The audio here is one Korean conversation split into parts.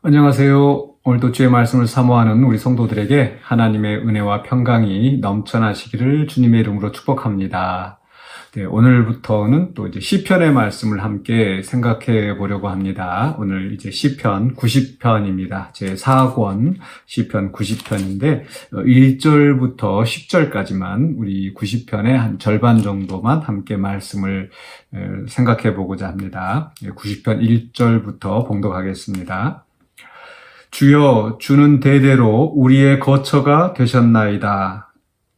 안녕하세요. 오늘도 주의 말씀을 사모하는 우리 성도들에게 하나님의 은혜와 평강이 넘쳐나시기를 주님의 이름으로 축복합니다. 네, 오늘부터는 또 이제 시편의 말씀을 함께 생각해 보려고 합니다. 오늘 이제 시편 90편입니다. 제 4권 시편 90편인데 1절부터 10절까지만 우리 90편의 한 절반 정도만 함께 말씀을 생각해 보고자 합니다. 90편 1절부터 봉독하겠습니다. 주여, 주는 대대로 우리의 거처가 되셨나이다.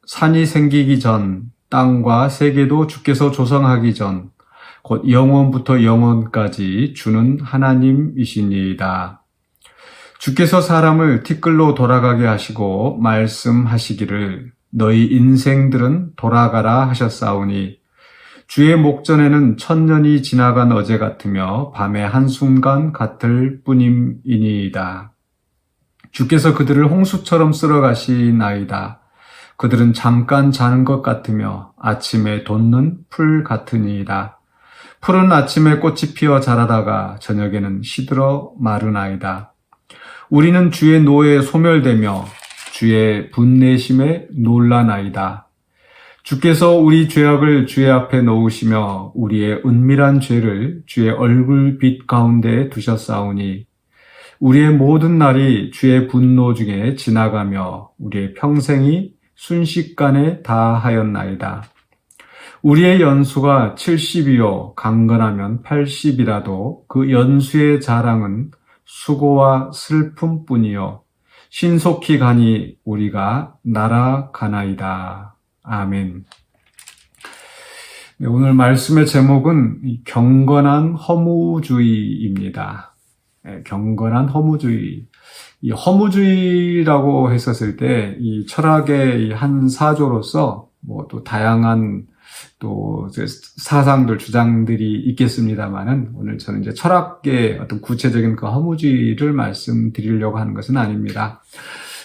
산이 생기기 전, 땅과 세계도 주께서 조성하기 전, 곧 영원부터 영원까지 주는 하나님이시니이다. 주께서 사람을 티끌로 돌아가게 하시고 말씀하시기를 너희 인생들은 돌아가라 하셨사오니 주의 목전에는 천년이 지나간 어제 같으며 밤의 한순간 같을 뿐임이니이다. 주께서 그들을 홍수처럼 쓸어가시나이다. 그들은 잠깐 자는 것 같으며 아침에 돋는 풀 같으니이다. 풀은 아침에 꽃이 피어 자라다가 저녁에는 시들어 마르나이다. 우리는 주의 노에 소멸되며 주의 분내심에 놀라나이다. 주께서 우리 죄악을 주의 앞에 놓으시며 우리의 은밀한 죄를 주의 얼굴빛 가운데 두셨사오니 우리의 모든 날이 주의 분노 중에 지나가며 우리의 평생이 순식간에 다하였나이다. 우리의 연수가 70이요 강건하면 80이라도 그 연수의 자랑은 수고와 슬픔뿐이요 신속히 가니 우리가 날아가나이다. 아멘. 네, 오늘 말씀의 제목은 경건한 허무주의입니다. 경건한 허무주의. 이 허무주의라고 했었을 때 이 철학의 한 사조로서 뭐 또 다양한 또 사상들 주장들이 있겠습니다만은 오늘 저는 이제 철학의 어떤 구체적인 그 허무주의를 말씀드리려고 하는 것은 아닙니다.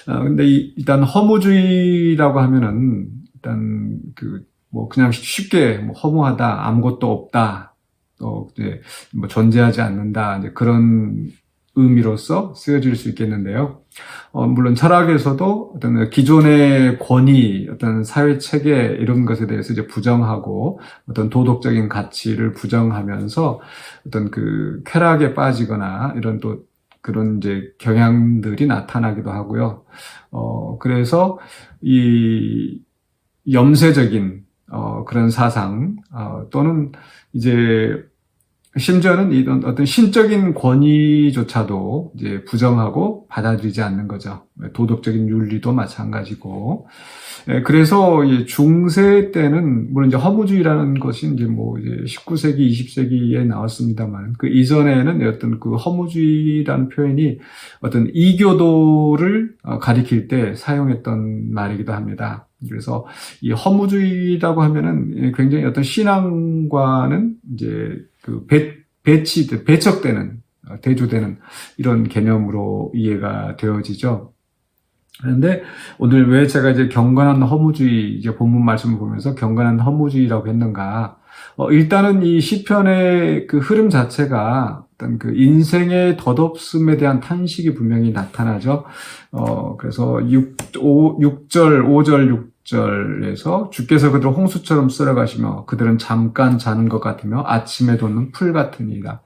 근데 일단 허무주의라고 하면은 일단 뭐 그냥 쉽게 뭐 허무하다, 아무것도 없다. 또 이제 뭐 존재하지 않는다 이제 그런 의미로서 쓰여질 수 있겠는데요. 물론 철학에서도 어떤 기존의 권위, 어떤 사회 체계 이런 것에 대해서 이제 부정하고 어떤 도덕적인 가치를 부정하면서 어떤 그 쾌락에 빠지거나 이런 또 그런 이제 경향들이 나타나기도 하고요. 그래서 이 염세적인 그런 사상 또는 이제 심지어는 이런 어떤 신적인 권위조차도 이제 부정하고 받아들이지 않는 거죠. 도덕적인 윤리도 마찬가지고. 그래서 중세 때는 물론 이제 허무주의라는 것이 이제 뭐 이제 19세기, 20세기에 나왔습니다만 그 이전에는 어떤 그 허무주의라는 표현이 어떤 이교도를 가리킬 때 사용했던 말이기도 합니다. 그래서 이 허무주의라고 하면은 굉장히 어떤 신앙과는 이제 그 배척되는, 대조되는 이런 개념으로 이해가 되어지죠. 그런데 오늘 왜 제가 이제 경건한 허무주의, 이제 본문 말씀을 보면서 경건한 허무주의라고 했는가? 일단은 이 시편의 그 흐름 자체가 어떤 그 인생의 덧없음에 대한 탄식이 분명히 나타나죠. 그래서 5절, 6절에서 주께서 그들을 홍수처럼 쓸어가시며 그들은 잠깐 자는 것 같으며 아침에 돋는 풀 같으니이다.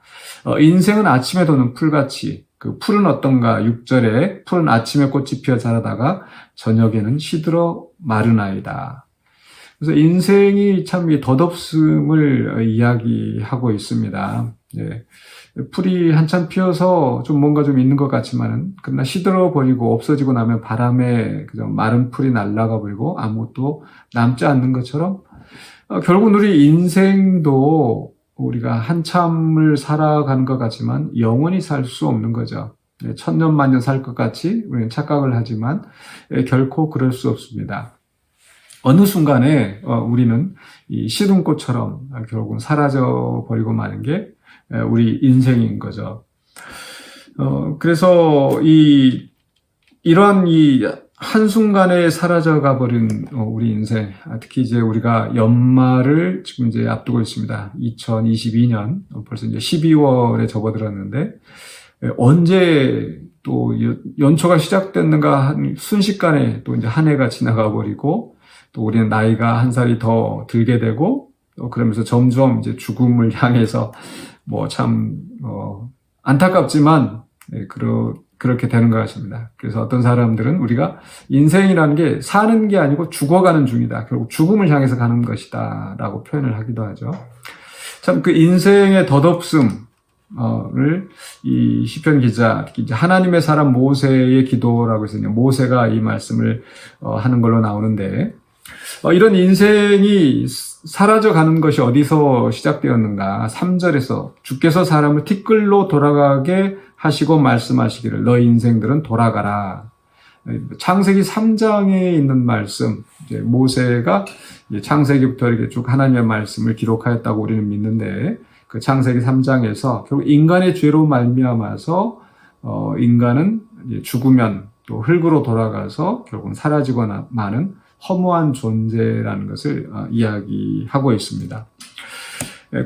인생은 아침에 돋는 풀같이 그 풀은 어떤가? 6절에 풀은 아침에 꽃이 피어 자라다가 저녁에는 시들어 마르나이다. 그래서 인생이 참 이 덧없음을 이야기하고 있습니다. 예. 풀이 한참 피어서 좀 뭔가 좀 있는 것 같지만은, 그러나 시들어 버리고 없어지고 나면 바람에 그저 마른 풀이 날아가 버리고 아무것도 남지 않는 것처럼, 결국 우리 인생도 우리가 한참을 살아가는 것 같지만 영원히 살 수 없는 거죠. 천년 만년 살 것 같이 우리는 착각을 하지만 결코 그럴 수 없습니다. 어느 순간에 우리는 이 시름꽃처럼 결국은 사라져 버리고 마는 게 우리 인생인 거죠. 그래서 이러한 한순간에 사라져가 버린 우리 인생, 특히 이제 우리가 연말을 지금 이제 앞두고 있습니다. 2022년, 벌써 이제 12월에 접어들었는데, 언제 또 연초가 시작됐는가 한 순식간에 또 이제 한 해가 지나가 버리고 또 우리는 나이가 한 살이 더 들게 되고 또 그러면서 점점 이제 죽음을 향해서 뭐 참 안타깝지만 그렇게 되는 것 같습니다. 그래서 어떤 사람들은 우리가 인생이라는 게 사는 게 아니고 죽어가는 중이다. 결국 죽음을 향해서 가는 것이다. 라고 표현을 하기도 하죠. 참 그 인생의 덧없음을 이 시편 기자, 특히 이제 하나님의 사람 모세의 기도라고 해서 모세가 이 말씀을 하는 걸로 나오는데 이런 인생이 사라져가는 것이 어디서 시작되었는가? 3절에서 주께서 사람을 티끌로 돌아가게 하시고 말씀하시기를 너희 인생들은 돌아가라. 창세기 3장에 있는 말씀, 이제 모세가 창세기부터 이렇게 쭉 하나님의 말씀을 기록하였다고 우리는 믿는데 그 창세기 3장에서 결국 인간의 죄로 말미암아서 인간은 죽으면 또 흙으로 돌아가서 결국은 사라지거나 마는 허무한 존재라는 것을 이야기하고 있습니다.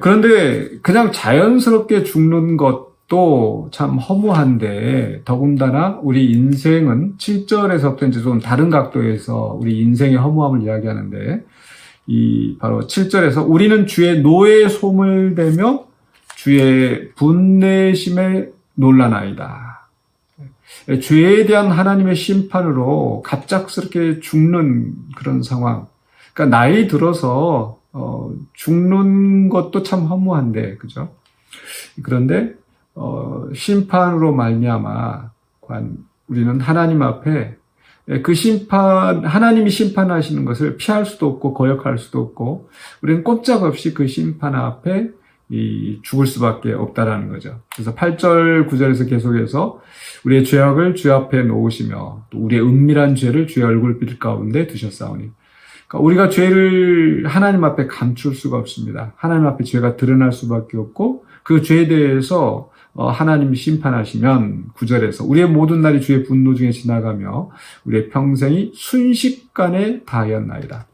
그런데 그냥 자연스럽게 죽는 것도 참 허무한데 더군다나 우리 인생은 7절에서부터 이제 좀 다른 각도에서 우리 인생의 허무함을 이야기하는데 이 바로 7절에서 우리는 주의 노에 소물되며 주의 분내심에 놀라나이다. 죄에 대한 하나님의 심판으로 갑작스럽게 죽는 그런 상황. 그러니까 나이 들어서 죽는 것도 참 허무한데, 그죠? 그런데 심판으로 말미암아 우리는 하나님 앞에 그 하나님이 심판하시는 것을 피할 수도 없고 거역할 수도 없고 우리는 꼼짝없이 그 심판 앞에 죽을 수밖에 없다라는 거죠. 그래서 8절, 9절에서 계속해서 우리의 죄악을 주 앞에 놓으시며 또 우리의 은밀한 죄를 주의 얼굴빛 가운데 두셨사오니. 그러니까 우리가 죄를 하나님 앞에 감출 수가 없습니다. 하나님 앞에 죄가 드러날 수밖에 없고 그 죄에 대해서 하나님이 심판하시면 9절에서 우리의 모든 날이 주의 분노 중에 지나가며 우리의 평생이 순식간에 다하였나이다.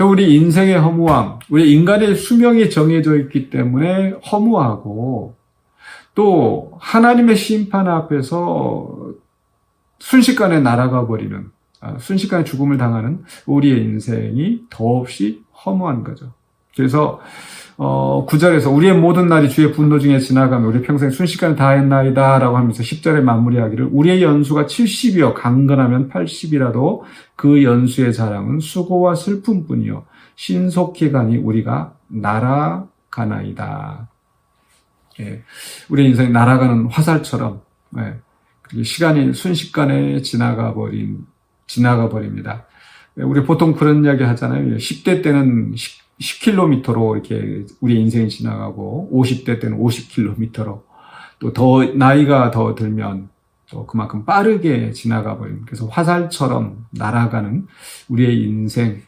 우리 인생의 허무함, 우리 인간의 수명이 정해져 있기 때문에 허무하고 또 하나님의 심판 앞에서 순식간에 날아가 버리는, 순식간에 죽음을 당하는 우리의 인생이 더없이 허무한 거죠. 그래서 9절에서 우리의 모든 날이 주의 분노 중에 지나가며 우리 평생 순식간에 다했나이다 라고 하면서 10절에 마무리하기를 우리의 연수가 70이요 강건하면 80이라도 그 연수의 자랑은 수고와 슬픔뿐이요 신속히 가니 우리가 날아가나이다. 예, 우리의 인생이 날아가는 화살처럼 시간이 순식간에 지나가 버립니다. 우리 보통 그런 이야기 하잖아요. 10대 때는 10km로 이렇게 우리 인생이 지나가고 50대 때는 50km로 또 더 나이가 더 들면 또 그만큼 빠르게 지나가 버립니다. 그래서 화살처럼 날아가는 우리의 인생.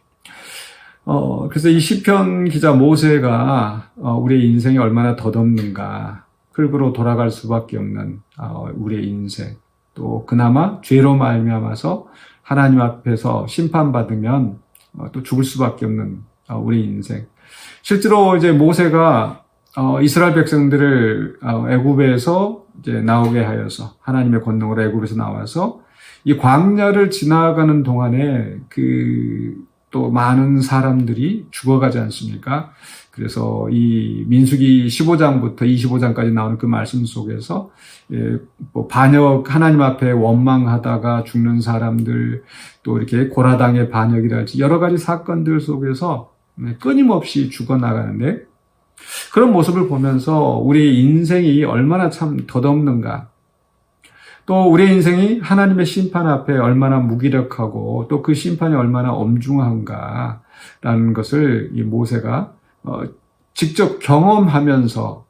그래서 이 시편 기자 모세가 우리의 인생이 얼마나 덧없는가, 흙으로 돌아갈 수밖에 없는 우리의 인생, 또 그나마 죄로 말미암아서 하나님 앞에서 심판받으면 또 죽을 수밖에 없는 우리 인생. 실제로 이제 모세가 이스라엘 백성들을 애굽에서 이제 나오게 하여서 하나님의 권능으로 애굽에서 나와서 이 광야를 지나가는 동안에 또 많은 사람들이 죽어가지 않습니까? 그래서 이 민수기 15장부터 25장까지 나오는 그 말씀 속에서 하나님 앞에 원망하다가 죽는 사람들, 또 이렇게 고라당의 반역이랄지 여러 가지 사건들 속에서 끊임없이 죽어나가는데 그런 모습을 보면서 우리의 인생이 얼마나 참 덧없는가, 또 우리의 인생이 하나님의 심판 앞에 얼마나 무기력하고 또 그 심판이 얼마나 엄중한가라는 것을 이 모세가 직접 경험하면서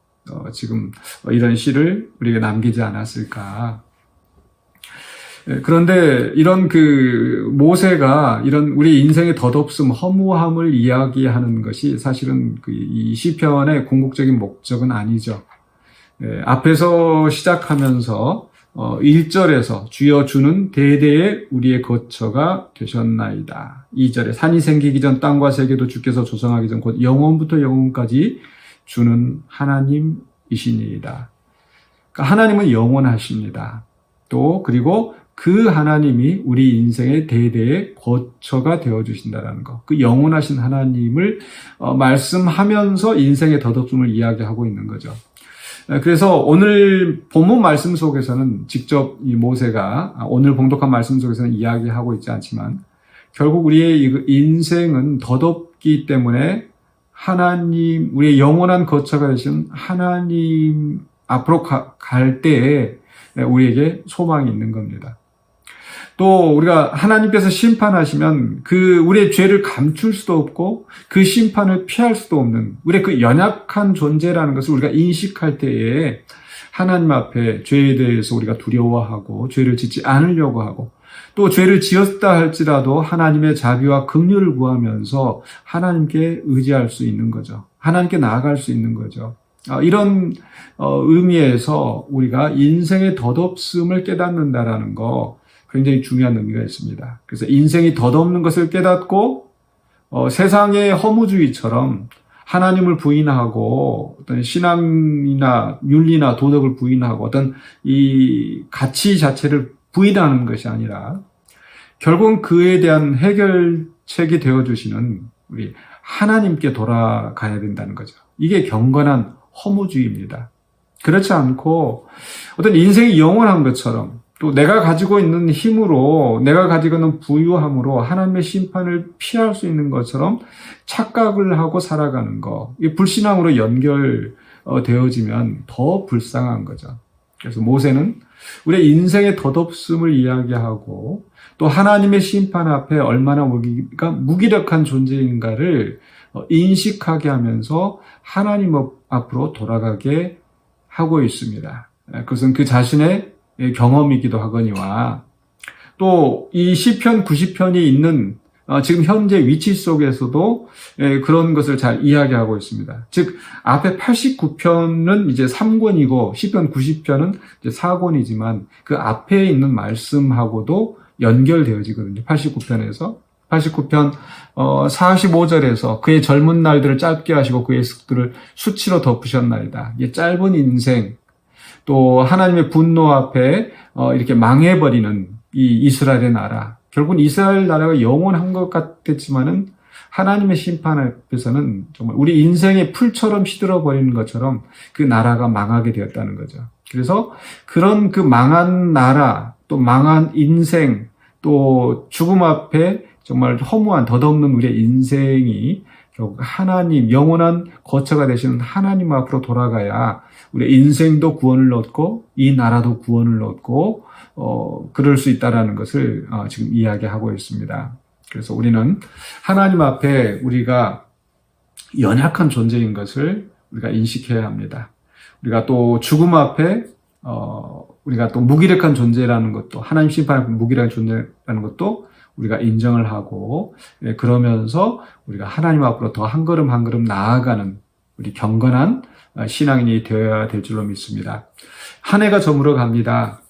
지금 이런 시를 우리에게 남기지 않았을까. 그런데 이런 모세가 이런 우리 인생의 덧없음, 허무함을 이야기하는 것이 사실은 이 시편의 궁극적인 목적은 아니죠. 앞에서 시작하면서 1절에서 주여 주는 대대에 우리의 거처가 되셨나이다. 2절에 산이 생기기 전 땅과 세계도 주께서 조성하기 전 곧 영원부터 영원까지 주는 하나님이시니이다. 그러니까 하나님은 영원하십니다. 또 그리고 그 하나님이 우리 인생의 대대의 거처가 되어주신다는 것. 그 영원하신 하나님을 말씀하면서 인생의 덧없음을 이야기하고 있는 거죠. 그래서 오늘 본문 말씀 속에서는 직접 이 모세가 오늘 봉독한 말씀 속에서는 이야기하고 있지 않지만 결국 우리의 인생은 덧없기 때문에 하나님, 우리의 영원한 거처가 되신 하나님 앞으로 갈 때에 우리에게 소망이 있는 겁니다. 또 우리가 하나님께서 심판하시면 우리의 죄를 감출 수도 없고 그 심판을 피할 수도 없는 우리의 그 연약한 존재라는 것을 우리가 인식할 때에 하나님 앞에 죄에 대해서 우리가 두려워하고 죄를 짓지 않으려고 하고 또 죄를 지었다 할지라도 하나님의 자비와 긍휼을 구하면서 하나님께 의지할 수 있는 거죠. 하나님께 나아갈 수 있는 거죠. 이런 의미에서 우리가 인생의 덧없음을 깨닫는다라는 거 굉장히 중요한 의미가 있습니다. 그래서 인생이 덧없는 것을 깨닫고 세상의 허무주의처럼 하나님을 부인하고 어떤 신앙이나 윤리나 도덕을 부인하고 어떤 이 가치 자체를 부인하는 것이 아니라 결국은 그에 대한 해결책이 되어주시는 우리 하나님께 돌아가야 된다는 거죠. 이게 경건한 허무주의입니다. 그렇지 않고 어떤 인생이 영원한 것처럼 또 내가 가지고 있는 힘으로 내가 가지고 있는 부유함으로 하나님의 심판을 피할 수 있는 것처럼 착각을 하고 살아가는 거, 이 불신앙으로 연결되어지면 더 불쌍한 거죠. 그래서 모세는 우리의 인생의 덧없음을 이야기하고 또 하나님의 심판 앞에 얼마나 우리가 무기력한 존재인가를 인식하게 하면서 하나님 앞으로 돌아가게 하고 있습니다. 그것은 그 자신의 경험이기도 하거니와 또 이 시편 90편이 있는 지금 현재 위치 속에서도 그런 것을 잘 이야기하고 있습니다. 즉 앞에 89편은 이제 3권이고 시편 90편은 이제 4권이지만 그 앞에 있는 말씀하고도 연결되어지거든요. 89편에서 89편 45절에서 그의 젊은 날들을 짧게 하시고 그의 습들을 수치로 덮으셨나이다. 이 짧은 인생 또 하나님의 분노 앞에 이렇게 망해버리는 이 이스라엘의 나라. 결국은 이스라엘 나라가 영원한 것 같겠지만은 하나님의 심판 앞에서는 정말 우리 인생의 풀처럼 시들어버리는 것처럼 그 나라가 망하게 되었다는 거죠. 그래서 그런 그 망한 나라, 또 망한 인생, 또 죽음 앞에 정말 허무한 덧없는 우리의 인생이 결국 하나님, 영원한 거처가 되시는 하나님 앞으로 돌아가야 우리의 인생도 구원을 얻고 이 나라도 구원을 얻고 그럴 수 있다라는 것을 지금 이야기하고 있습니다. 그래서 우리는 하나님 앞에 우리가 연약한 존재인 것을 우리가 인식해야 합니다. 우리가 또 죽음 앞에 우리가 또 무기력한 존재라는 것도 하나님 심판 앞에 무기력한 존재라는 것도 우리가 인정을 하고 그러면서 우리가 하나님 앞으로 더 한 걸음 한 걸음 나아가는 우리 경건한 신앙인이 되어야 될 줄로 믿습니다. 한 해가 저물어 갑니다.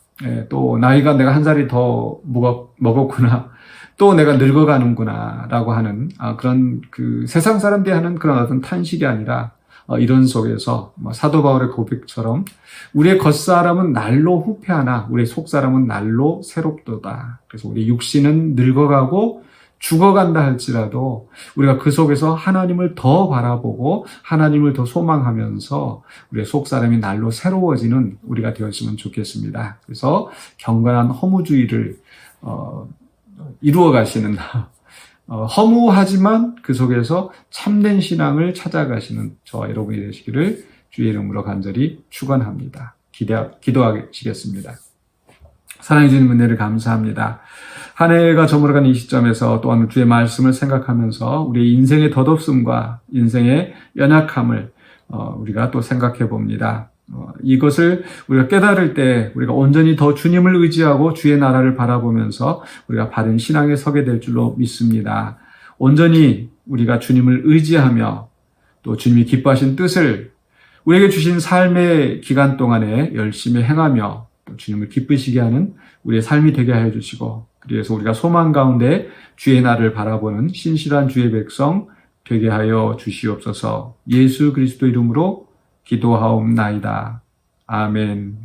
또 나이가 내가 한 살이 더 먹었구나. 또 내가 늙어가는구나 라고 하는 그런 그 세상 사람들이 하는 그런 어떤 탄식이 아니라 이런 속에서 사도 바울의 고백처럼 우리의 겉사람은 날로 후패하나 우리의 속사람은 날로 새롭도다. 그래서 우리 육신은 늙어가고 죽어간다 할지라도 우리가 그 속에서 하나님을 더 바라보고 하나님을 더 소망하면서 우리의 속사람이 날로 새로워지는 우리가 되었으면 좋겠습니다. 그래서 경건한 허무주의를 이루어 가시는 허무하지만 그 속에서 참된 신앙을 찾아가시는 저와 여러분이 되시기를 주의 이름으로 간절히 축원합니다. 기도하시겠습니다. 사랑해 주님 은혜를 감사합니다. 한 해가 저물어가는 이 시점에서 또한 주의 말씀을 생각하면서 우리의 인생의 덧없음과 인생의 연약함을 우리가 또 생각해 봅니다. 이것을 우리가 깨달을 때 우리가 온전히 더 주님을 의지하고 주의 나라를 바라보면서 우리가 바른 신앙에 서게 될 줄로 믿습니다. 온전히 우리가 주님을 의지하며 또 주님이 기뻐하신 뜻을 우리에게 주신 삶의 기간 동안에 열심히 행하며 또 주님을 기쁘시게 하는 우리의 삶이 되게 하여 주시고 그래서 우리가 소망 가운데 주의 나라를 바라보는 신실한 주의 백성 되게 하여 주시옵소서. 예수 그리스도 이름으로 기도하옵나이다. 아멘.